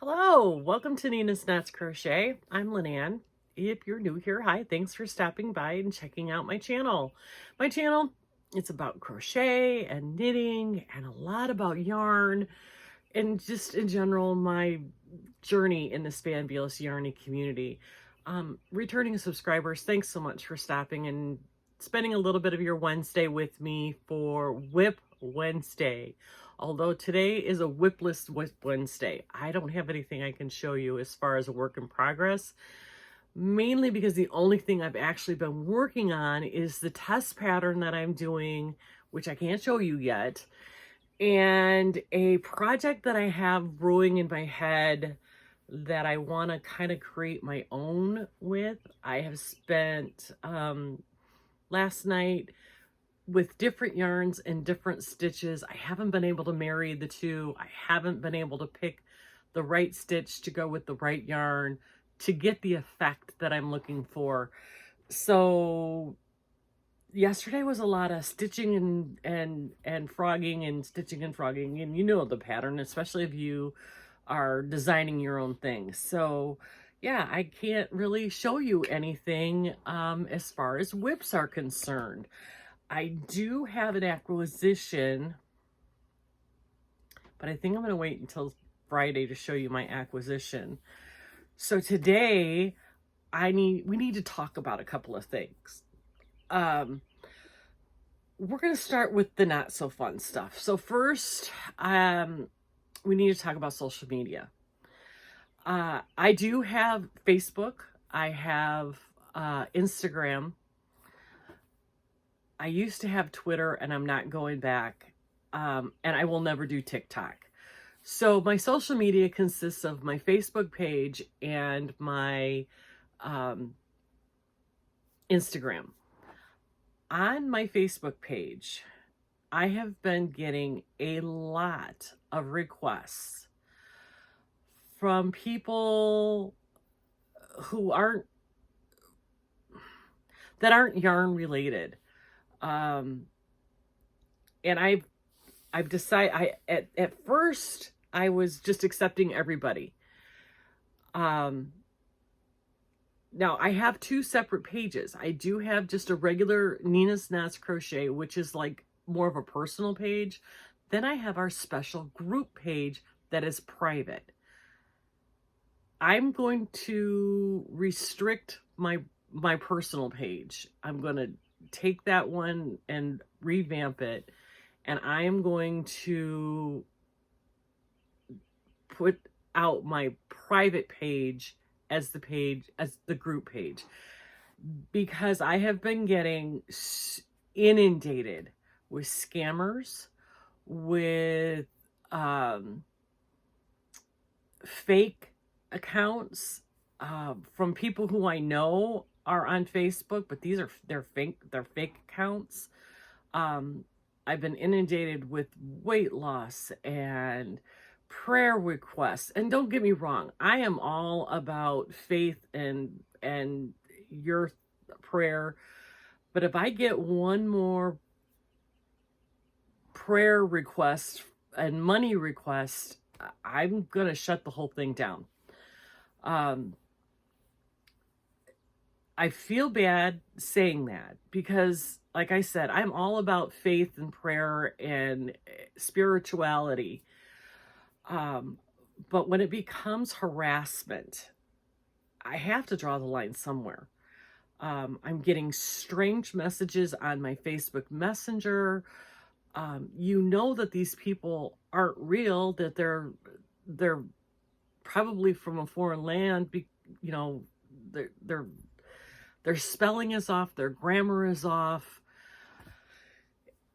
Hello, welcome to Nina's Knots Crochet. I'm Lynanne. If you're new here, hi, thanks for stopping by and checking out my channel. My channel, it's about crochet and knitting and a lot about yarn and just in general, my journey in this fabulous yarny community. Returning subscribers, thanks so much for stopping and spending a little bit of your Wednesday with me for WIP Wednesday. Although today is a WIP-less Wednesday, I don't have anything I can show you as far as a work in progress, mainly because the only thing I've actually been working on is the test pattern that I'm doing, which I can't show you yet, and a project that I have brewing in my head that I want to kind of create my own with. I have spent last night with different yarns and different stitches. I haven't been able to marry the two. I haven't been able to pick the right stitch to go with the right yarn to get the effect that I'm looking for. So yesterday was a lot of stitching and frogging and stitching and frogging, and you know the pattern, especially if you are designing your own thing. So yeah, I can't really show you anything as far as WIPs are concerned. I do have an acquisition, but I think I'm going to wait until Friday to show you my acquisition. So today we need to talk about a couple of things. We're going to start with the not so fun stuff. So first, we need to talk about social media. I do have Facebook. I have Instagram. I used to have Twitter, and I'm not going back. And I will never do TikTok. So my social media consists of my Facebook page and my Instagram. On my Facebook page, I have been getting a lot of requests from people who aren't yarn related. And I've decided, at first I was just accepting everybody. Now I have two separate pages. I do have just a regular Nina's Knots Crochet, which is like more of a personal page. Then I have our special group page that is private. I'm going to restrict my personal page. I'm going to take that one and revamp it, and I am going to put out my private page as the group page, because I have been getting inundated with scammers, with fake accounts from people who I know are on Facebook, but they're fake accounts. I've been inundated with weight loss and prayer requests. And don't get me wrong, I am all about faith and your prayer. But if I get one more prayer request and money request, I'm going to shut the whole thing down. I feel bad saying that because, like I said, I'm all about faith and prayer and spirituality. But when it becomes harassment, I have to draw the line somewhere. I'm getting strange messages on my Facebook Messenger. You know that these people aren't real, that they're probably from a foreign land. You know, their spelling is off, their grammar is off,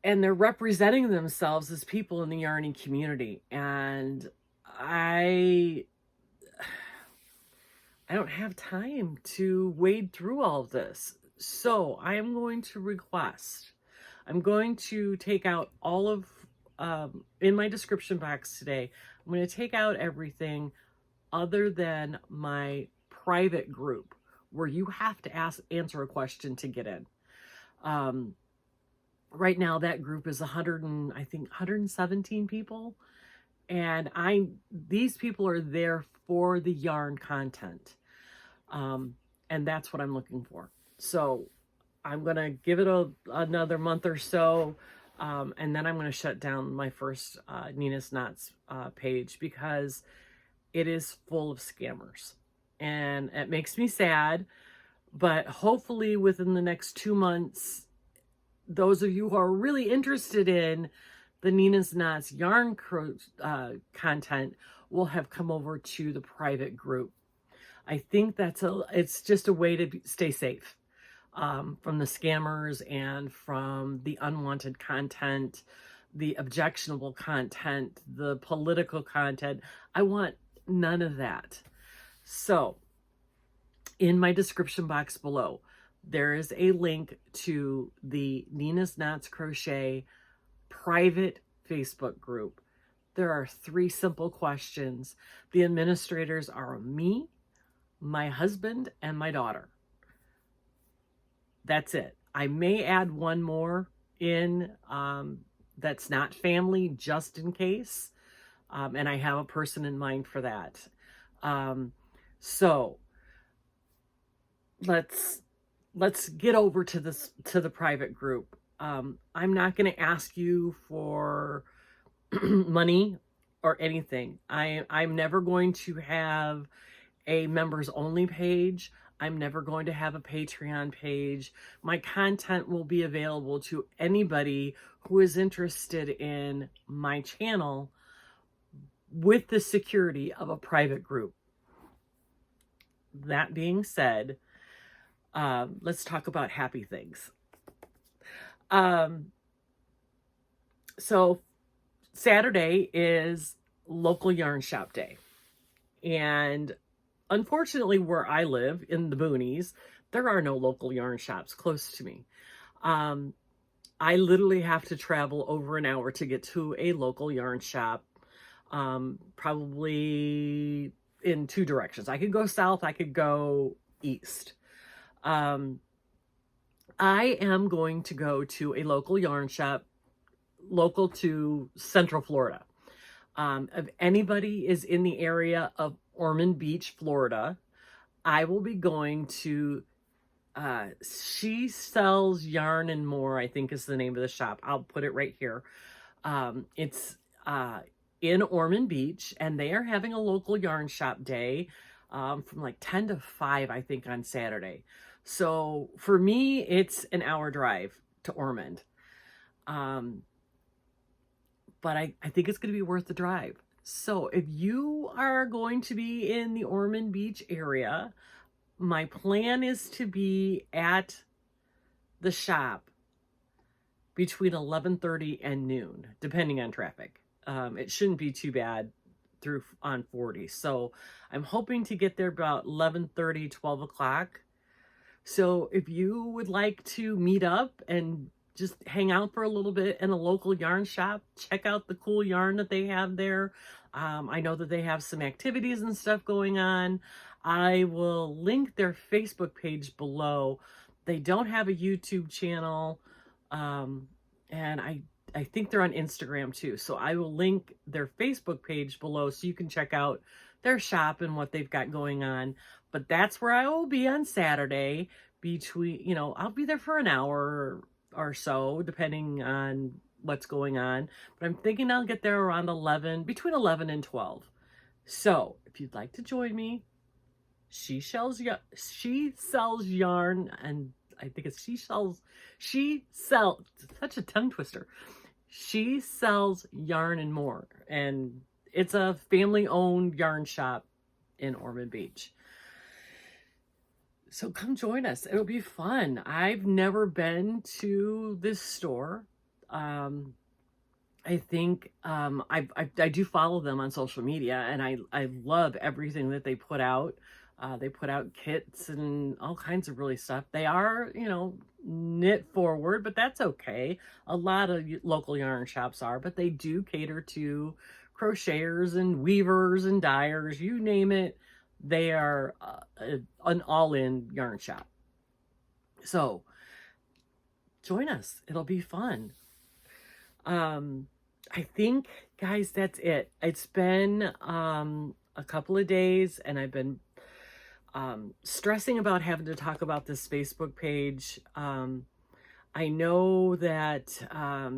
and they're representing themselves as people in the yarning community. And I don't have time to wade through all of this. So I am going to request, I'm going to take out all of, in my description box today, I'm going to take out everything other than my private group, where you have to answer a question to get in. Right now that group is 117 people, And these people are there for the yarn content. And that's what I'm looking for. So I'm going to give it another month or so. And then I'm going to shut down my first Nina's Knots page, because it is full of scammers. And it makes me sad, but hopefully within the next 2 months, those of you who are really interested in the Nina's Knots yarn content will have come over to the private group. I think it's just a way to stay safe from the scammers and from the unwanted content, the objectionable content, the political content. I want none of that. So in my description box below, there is a link to the Nina's Knots Crochet private Facebook group. There are 3 simple questions. The administrators are me, my husband, and my daughter. That's it. I may add one more in that's not family, just in case. And I have a person in mind for that. So let's get over to the private group. I'm not going to ask you for money or anything. I'm never going to have a members only page. I'm never going to have a Patreon page. My content will be available to anybody who is interested in my channel, with the security of a private group. That being said, let's talk about happy things. So Saturday is local yarn shop day. And unfortunately, where I live in the boonies, there are no local yarn shops close to me. I literally have to travel over an hour to get to a local yarn shop, probably in 2 directions. I could go south, I could go east. I am going to go to a local yarn shop local to Central Florida. If anybody is in the area of Ormond Beach, Florida, I will be going to She Sells Yarn and More, I think is the name of the shop. I'll put it right here. It's in Ormond Beach, and they are having a local yarn shop day from like 10 to 5, I think, on Saturday. So for me, it's an hour drive to Ormond. But I think it's going to be worth the drive. So if you are going to be in the Ormond Beach area, my plan is to be at the shop between 11:30 and noon, depending on traffic. It shouldn't be too bad through on 40. So I'm hoping to get there about 11:30, 12 o'clock. So if you would like to meet up and just hang out for a little bit in a local yarn shop, check out the cool yarn that they have there. I know that they have some activities and stuff going on. I will link their Facebook page below. They don't have a YouTube channel. And I think they're on Instagram too. So I will link their Facebook page below so you can check out their shop and what they've got going on. But that's where I will be on Saturday I'll be there for an hour or so, depending on what's going on. But I'm thinking I'll get there around between 11 and 12. So if you'd like to join me, She Sells Yarn, and I think it's She Sells, such a tongue twister. She Sells Yarn and More. And it's a family-owned yarn shop in Ormond Beach. So come join us. It'll be fun. I've never been to this store. I think I do follow them on social media, and I love everything that they put out. They put out kits and all kinds of really stuff. They are, knit forward, but that's okay. A lot of local yarn shops are, but they do cater to crocheters and weavers and dyers, you name it. They are an all-in yarn shop. So join us. It'll be fun. I think guys, that's it. It's been a couple of days, and I've been stressing about having to talk about this Facebook page. I know that I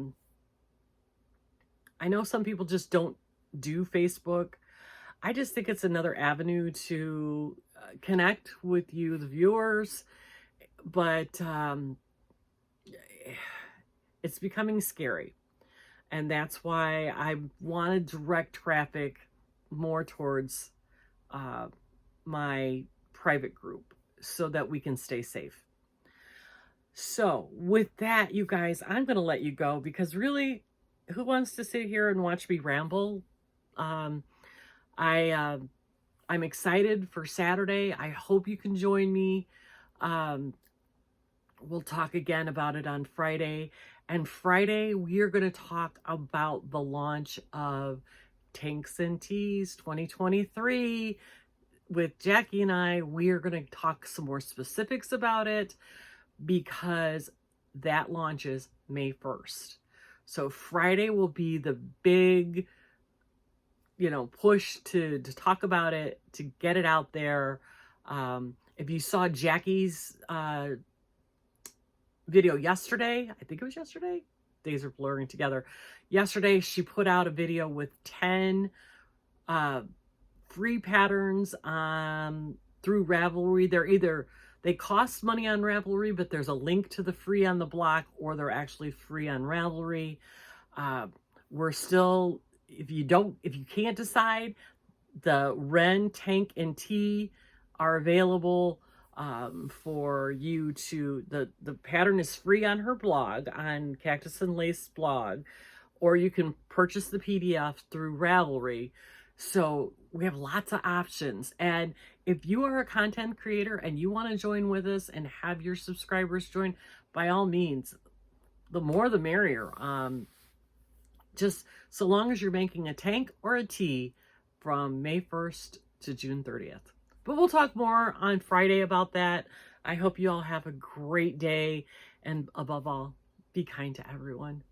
know some people just don't do Facebook. I just think it's another avenue to connect with you, the viewers, but it's becoming scary. And that's why I want to direct traffic more towards my private group so that we can stay safe. So with that, you guys, I'm going to let you go because really, who wants to sit here and watch me ramble? I'm excited for Saturday. I hope you can join me. We'll talk again about it on Friday. And Friday, we are going to talk about the launch of Tanks and Tees 2023 with Jackie and I. We are going to talk some more specifics about it because that launches May 1st. So Friday will be the big, push to talk about it, to get it out there. If you saw Jackie's video yesterday, I think it was yesterday, days are blurring together. Yesterday, she put out a video with 10 free patterns through Ravelry. They cost money on Ravelry, but there's a link to the free on the block, or they're actually free on Ravelry. We're still, if you can't decide, the Wren, Tank, and Tee are available for you to, the pattern is free on her blog, on Cactus and Lace blog, or you can purchase the PDF through Ravelry. So we have lots of options. And if you are a content creator and you want to join with us and have your subscribers join, by all means, the more the merrier. Just so long as you're making a tank or a tee from May 1st to June 30th. But we'll talk more on Friday about that. I hope you all have a great day. And above all, be kind to everyone.